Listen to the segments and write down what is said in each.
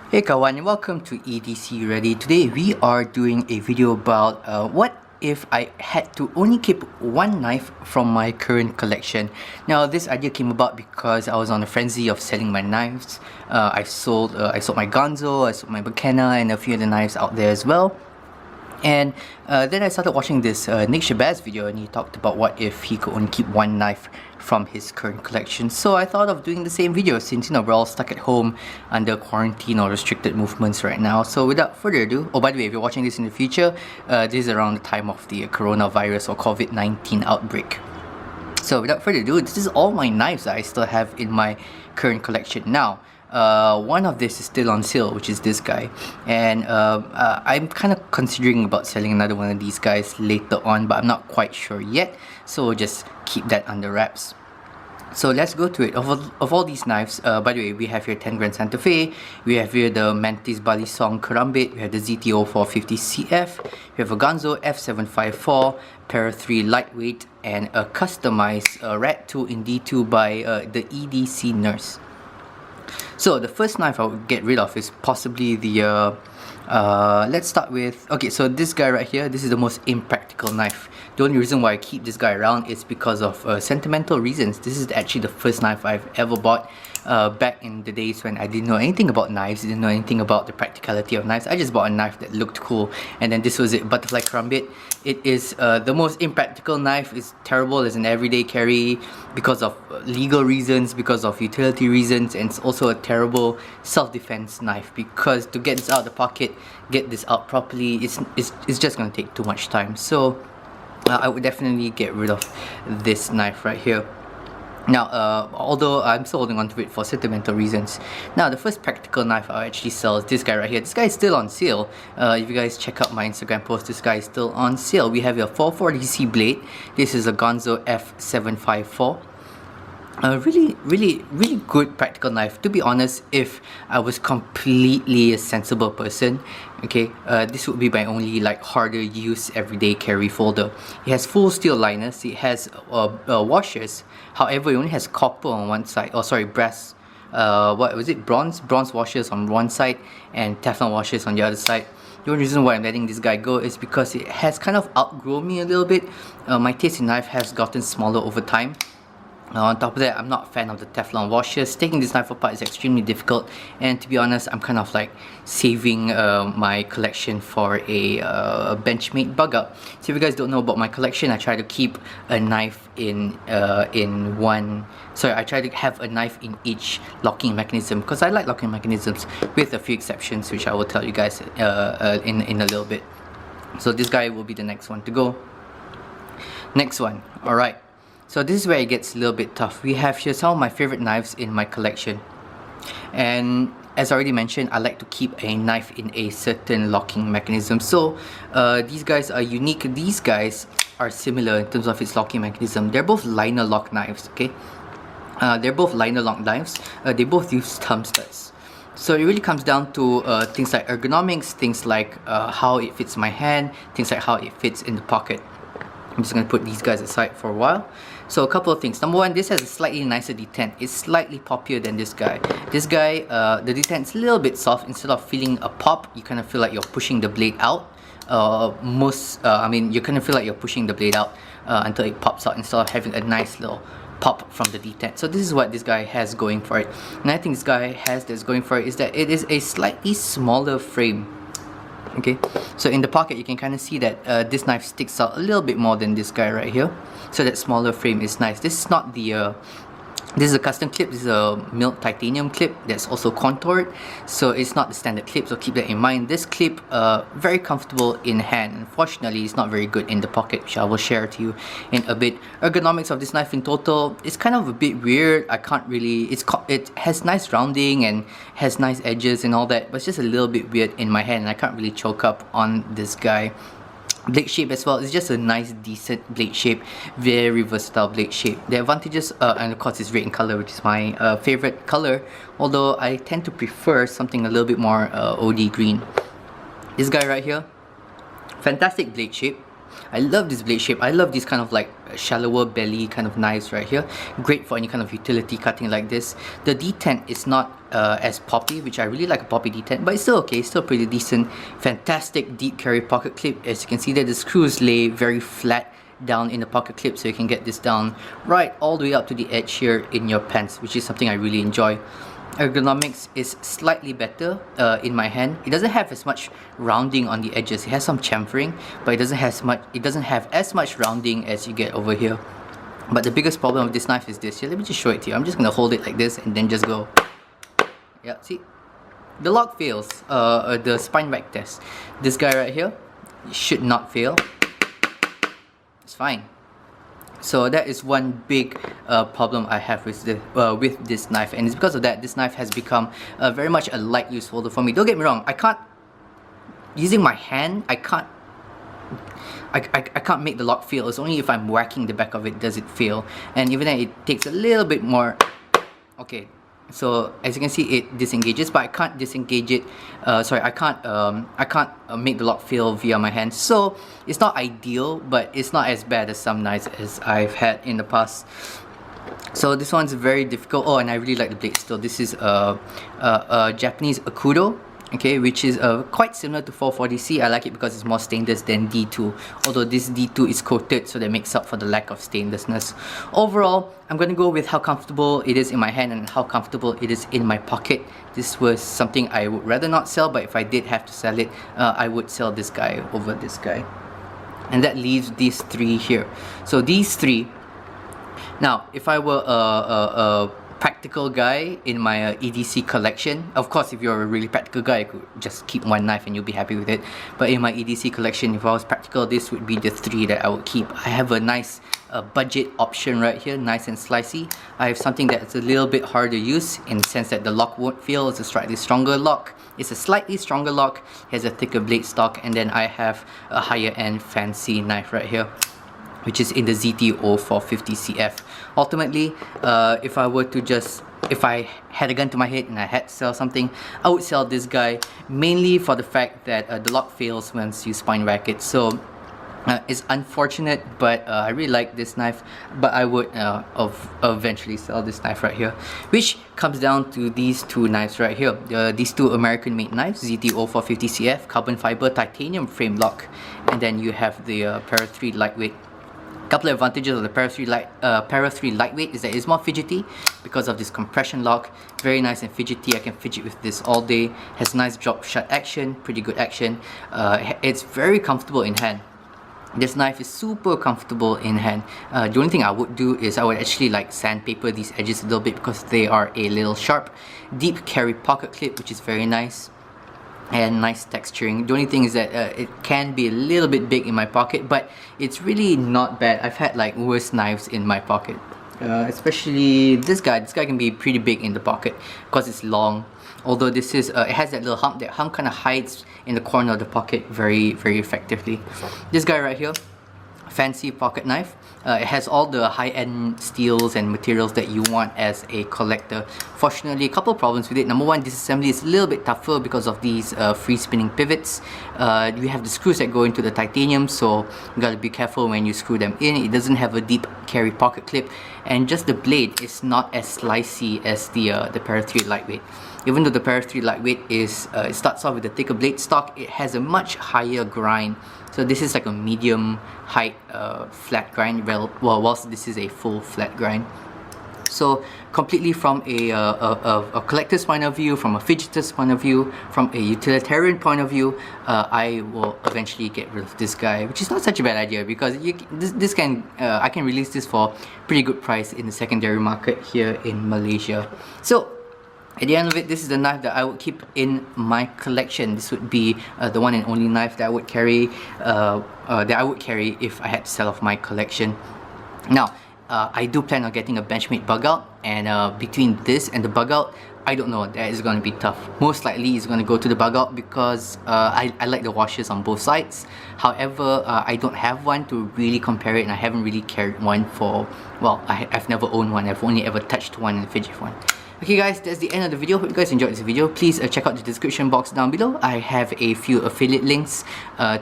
Hey kawan, welcome to EDCReady. Today we are doing a video about what if I had to only keep one knife from my current collection. Now this idea came about because I was on a frenzy of selling my knives. I sold my Gonzo, I sold my Buchanan, and a few other knives out there as well. And then I started watching this Nick Shabazz video, and he talked about what if he could only keep one knife from his current collection. So I thought of doing the same video since we're all stuck at home under quarantine or restricted movements right now. So without further ado, oh by the way, if you're watching this in the future, this is around the time of the coronavirus or COVID-19 outbreak. So without further ado, this is all my knives that I still have in my current collection now. One of this is still on sale, which is this guy, and I'm kind of considering about selling another one of these guys later on, but I'm not quite sure yet, so just keep that under wraps. So let's go to it. Of all these knives, by the way, we have here 10 Grand Santa Fe, we have here the Mantis Bali Song Karambit, we have the ZTO 450CF, we have a Gonzo F754, Para 3 Lightweight, and a customized Rat 2 in D2 by the EDC Nurse. So the first knife I would get rid of is possibly the let's start with, okay, so this guy right here. This is the most impractical knife. The only reason why I keep this guy around is because of sentimental reasons. This is actually the first knife I've ever bought back in the days when I didn't know anything about knives, didn't know anything about the practicality of knives. I just bought a knife that looked cool, and then this was it, Butterfly Karambit. It is the most impractical knife. It's terrible as an everyday carry because of legal reasons, because of utility reasons, and it's also a terrible self-defense knife because to get this out of the pocket, get this out properly, it's just going to take too much time. So I would definitely get rid of this knife right here. Now, although I'm still holding on to it for sentimental reasons. Now, the first practical knife I'll actually sell is this guy right here. This guy is still on sale. If you guys check out my Instagram post, this guy is still on sale. We have a 440C blade. This is a Gonzo F754. A really good practical knife. To be honest, if I was completely a sensible person, okay, this would be my only like harder use everyday carry folder. It has full steel liners, it has washers, however it only has copper on one side, oh sorry, brass, what was it, bronze washers on one side and Teflon washers on the other side. The only reason why I'm letting this guy go is because it has kind of outgrown me a little bit. My taste in knife has gotten smaller over time. On top of that, I'm not a fan of the Teflon washers. Taking this knife apart is extremely difficult, and to be honest, I'm kind of like saving my collection for a Benchmade bug up. So if you guys don't know about my collection, I try to keep a knife in one. Sorry, I try to have a knife in each locking mechanism because I like locking mechanisms, with a few exceptions, which I will tell you guys in a little bit. So this guy will be the next one to go. Next one, all right. So this is where it gets a little bit tough. We have here some of my favorite knives in my collection, and as I already mentioned, I like to keep a knife in a certain locking mechanism. So these guys are unique. These guys are similar in terms of its locking mechanism. They're both liner lock knives, okay? They're both liner lock knives. They both use thumb studs. So it really comes down to things like ergonomics, things like how it fits my hand, things like how it fits in the pocket. I'm just going to put these guys aside for a while. So a couple of things. Number one, this has a slightly nicer detent. It's slightly poppier than this guy. This guy, the detent's a little bit soft. Instead of feeling a pop, you kind of feel like you're pushing the blade out. You kind of feel like you're pushing the blade out until it pops out instead of having a nice little pop from the detent. So this is what this guy has going for it. And I think this guy has that's going for it is that it is a slightly smaller frame. Okay, so in the pocket you can kind of see that this knife sticks out a little bit more than this guy right here. So that smaller frame is nice. This is not the this is a custom clip. This is a milled titanium clip that's also contoured, so it's not the standard clip, so keep that in mind. This clip very comfortable in hand. Unfortunately, it's not very good in the pocket, which I will share to you in a bit. Ergonomics of this knife in total is kind of a bit weird. I can't really, it has nice rounding and has nice edges and all that, but it's just a little bit weird in my hand and I can't really choke up on this guy. Blade shape as well, it's just a nice decent blade shape, very versatile blade shape. The advantages, and of course it's red in color, which is my favorite color, although I tend to prefer something a little bit more OD green. This guy right here, fantastic blade shape. I love this blade shape. I love these kind of like shallower belly kind of knives right here. Great for any kind of utility cutting like this. The detent is not as Poppy, which I really like a Poppy D10, but it's still okay, still pretty decent. Fantastic deep carry pocket clip. As you can see there, the screws lay very flat down in the pocket clip, so you can get this down right all the way up to the edge here in your pants, which is something I really enjoy. Ergonomics is slightly better in my hand. It doesn't have as much rounding on the edges. It has some chamfering, but it doesn't have as much rounding as you get over here. But the biggest problem with this knife is this. Here, let me just show it to you. I'm just gonna hold it like this and then just go. Yeah, see? The lock fails. The spine rack test. This guy right here should not fail. It's fine. So that is one big problem I have with this knife, and it's because of that this knife has become very much a light use holder for me. Don't get me wrong, I can't, using my hand, I can't make the lock fail. It's only if I'm whacking the back of it does it fail, and even then it takes a little bit more. Okay, so as you can see, it disengages, but I can't disengage it. I can't make the lock fail via my hand. So it's not ideal, but it's not as bad as some knives as I've had in the past. So this one's very difficult. Oh, and I really like the blade still. This is a Japanese Akudo, okay, which is quite similar to 440C. I like it because it's more stainless than D2, although this D2 is coated, so that makes up for the lack of stainlessness. Overall, I'm going to go with how comfortable it is in my hand and how comfortable it is in my pocket. This was something I would rather not sell, but if I did have to sell it, I would sell this guy over this guy. And that leaves these three here. So these three, now if I were a practical guy in my EDC collection, of course if you're a really practical guy, you could just keep one knife and you'll be happy with it, but in my EDC collection, if I was practical, this would be the three that I would keep. I have a nice budget option right here, nice and slicey. I have something that's a little bit harder to use in the sense that the lock won't fail. It's a slightly stronger lock. It's a slightly stronger lock, has a thicker blade stock, and then I have a higher end fancy knife right here, which is in the ZT-0450CF. Ultimately, if I had a gun to my head and I had to sell something, I would sell this guy, mainly for the fact that the lock fails once you spine rack it. So it's unfortunate, but I really like this knife, but I would eventually sell this knife right here, which comes down to these two knives right here. These two American made knives, ZT-0450CF, carbon fiber titanium frame lock, and then you have the Para 3 lightweight. Couple of advantages of the Para 3 lightweight is that it's more fidgety because of this compression lock. Very nice and fidgety. I can fidget with this all day. Has nice drop shut action, pretty good action. It's very comfortable in hand. This knife is super comfortable in hand. The only thing I would do is I would actually like sandpaper these edges a little bit because they are a little sharp. Deep carry pocket clip, which is very nice, and nice texturing. The only thing is that it can be a little bit big in my pocket, but it's really not bad. I've had like worse knives in my pocket, especially this guy. This guy can be pretty big in the pocket because it's long, although this is it has that little hump. That hump kind of hides in the corner of the pocket very effectively. This guy right here, fancy pocket knife. It has all the high-end steels and materials that you want as a collector. Fortunately, a couple of problems with it. Number one, disassembly is a little bit tougher because of these free spinning pivots. You have the screws that go into the titanium, so you gotta be careful when you screw them in. It doesn't have a deep carry pocket clip, and just the blade is not as slicey as the Para 3 lightweight. Even though the Para 3 lightweight is it starts off with a thicker blade stock, it has a much higher grind. So this is like a medium height flat grind, whilst this is a full flat grind. So completely from a collector's point of view, from a fidgeter's point of view, from a utilitarian point of view, I will eventually get rid of this guy, which is not such a bad idea because I can release this for pretty good price in the secondary market here in Malaysia. So at the end of it, this is the knife that I would keep in my collection. This would be the one and only knife that I would carry if I had to sell off my collection. Now, I do plan on getting a Benchmade bug out, and between this and the bug out, I don't know, that is going to be tough. Most likely it's going to go to the bug out because I like the washers on both sides. However, I don't have one to really compare it, and I haven't really carried one for, well, I've never owned one. I've only ever touched one and fidget one. Okay guys, that's the end of the video. Hope you guys enjoyed this video. Please check out the description box down below. I have a few affiliate links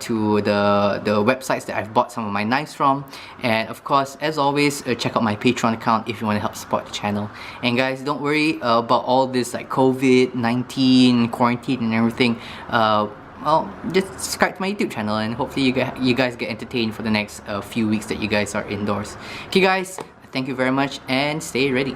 to the websites that I've bought some of my knives from. And of course, as always, check out my Patreon account if you want to help support the channel. And guys, don't worry about all this like COVID-19, quarantine and everything. Well, just subscribe to my YouTube channel and hopefully you guys get entertained for the next few weeks that you guys are indoors. Okay guys, thank you very much and stay ready.